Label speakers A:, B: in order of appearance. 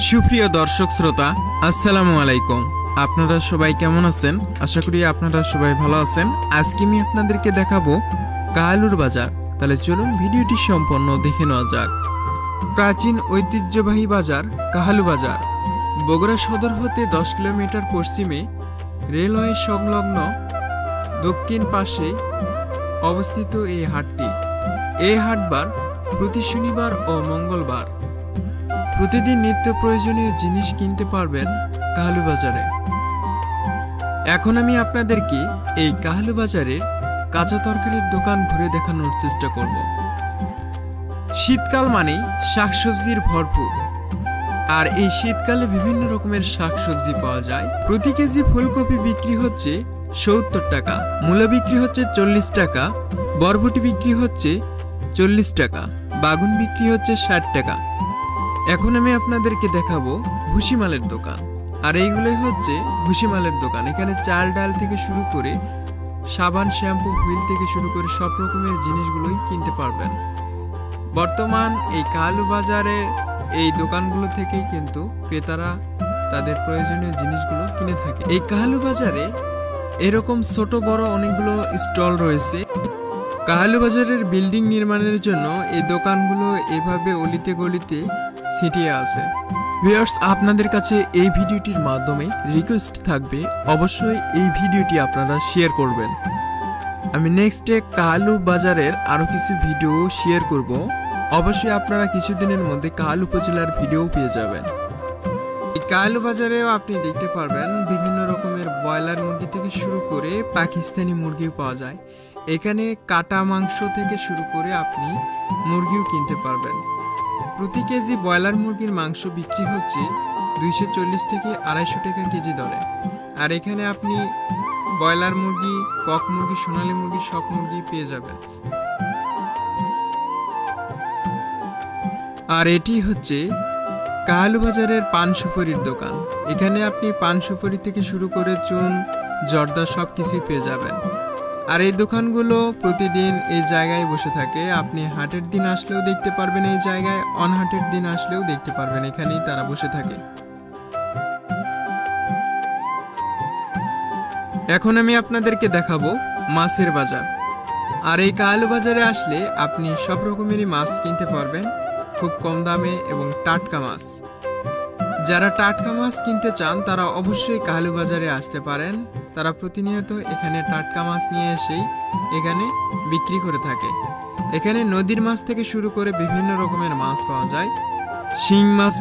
A: সুপ্রিয় দর্শক শ্রোতা, আসসালামু আলাইকুম। আপনারা সবাই কেমন আছেন? আশা করি আপনারা সবাই ভালো আছেন। আজকে আমি আপনাদেরকে দেখাবো কাহালুর বাজার। তাহলে চলুন ভিডিওটি সম্পূর্ণ দেখে নেওয়া যাক। প্রাচীন ঐতিহ্যবাহী বাজার কাহালু বাজার বগুড়া সদর হতে 10 কিলোমিটার পশ্চিমে রেলওয়ে সংলগ্ন দক্ষিণ পাশে অবস্থিত এই হাটটি। এই হাটবার প্রতি শনিবার ও মঙ্গলবার। প্রতিদিন নিত্য প্রয়োজনীয় জিনিস কিনতে পারবেন কাহালু বাজারে। এখন আমি আপনাদেরকে এই কাহালু বাজারের কাঁচা তরকারির দোকান ঘুরে দেখানোর চেষ্টা করব। শীতকাল মানেই শাকসবজির ভরপুর, আর এই শীতকালে বিভিন্ন রকমের শাকসবজি পাওয়া যায়। প্রতি কেজি ফুলকপি বিক্রি হচ্ছে 70 টাকা, মূলা বিক্রি হচ্ছে 40 টাকা, বরবটি বিক্রি হচ্ছে 40 টাকা, বাগুন বিক্রি হচ্ছে 60 টাকা। এখন আমি আপনাদেরকে দেখাবো ভুসিমালের দোকান। আর এইগুলোই হচ্ছে ভুসিমালের দোকান। এখানে চাল ডাল থেকে শুরু করে সাবান, শ্যাম্পু, হুইল থেকে শুরু করে সব রকমের জিনিসগুলোই কিনতে পারবেন। বর্তমান এই কাহালু বাজারে এই দোকানগুলো থেকেই কিন্তু ক্রেতারা তাদের প্রয়োজনীয় জিনিসগুলো কিনে থাকে। এই কাহালু বাজারে এরকম ছোট বড় অনেকগুলো স্টল রয়েছে। কাহালু বাজারের বিল্ডিং নির্মাণের জন্য এই দোকানগুলো এভাবে অলিতে গলিতে ছিটিয়ে আছে। ভিউয়ার্স, আপনাদের কাছে এই ভিডিওটির মাধ্যমে রিকোয়েস্ট থাকবে, অবশ্যই এই ভিডিওটি আপনারা শেয়ার করবেন। আমি নেক্সটে কাহালু বাজারের আরো কিছু ভিডিও শেয়ার করব। অবশ্যই আপনারা কিছুদিনের মধ্যে কাহালু উপজেলার ভিডিও পেয়ে যাবেন। এই কাহালু বাজারেও আপনি দেখতে পারবেন বিভিন্ন রকমের ব্রয়লার মুরগি থেকে শুরু করে পাকিস্তানি মুরগিও পাওয়া যায়। এখানে কাটা মাংস থেকে শুরু করে আপনি মুরগিও কিনতে পারবেন। প্রতি কেজি ব্রয়লার মুরগির মাংস বিক্রি হচ্ছে 240 থেকে 250 টাকা কেজি দরে। আর এখানে আপনি ব্রয়লার মুরগি, কক মুরগি, সোনালী মুরগি সব মুরগি পেয়ে যাবেন। আর এটি হচ্ছে কাহালু বাজারের পান সুপারির দোকান। এখানে আপনি পান সুপারি থেকে শুরু করে চুন, জর্দা সব কিছুই পেয়ে যাবেন। আর এই দোকানগুলো প্রতিদিন এই জায়গায় বসে থাকে। আপনি হাটের দিন আসলেও দেখতে পারবেন এই জায়গায়, অনহাটের দিন আসলেও দেখতে পারবেন, এখানেই তারা বসে থাকে। এখন আমি আপনাদেরকে দেখাবো মাছের বাজার। আর এই কাহালু বাজারে আসলে আপনি সব রকমেরই মাছ কিনতে পারবেন খুব কম দামে এবং টাটকা মাছ। যারা টাটকা মাছ কিনতে চান তারা অবশ্যই কাহালু বাজারে আসতে পারেন। তারা প্রতিনিয়ত এখানে টাটকা মাছ নিয়ে এসেই এখানে বিক্রি করে থাকে। এখানে নদীর মাছ থেকে শুরু করে বিভিন্ন রকমের মাছ পাওয়া যায়। শিং মাছ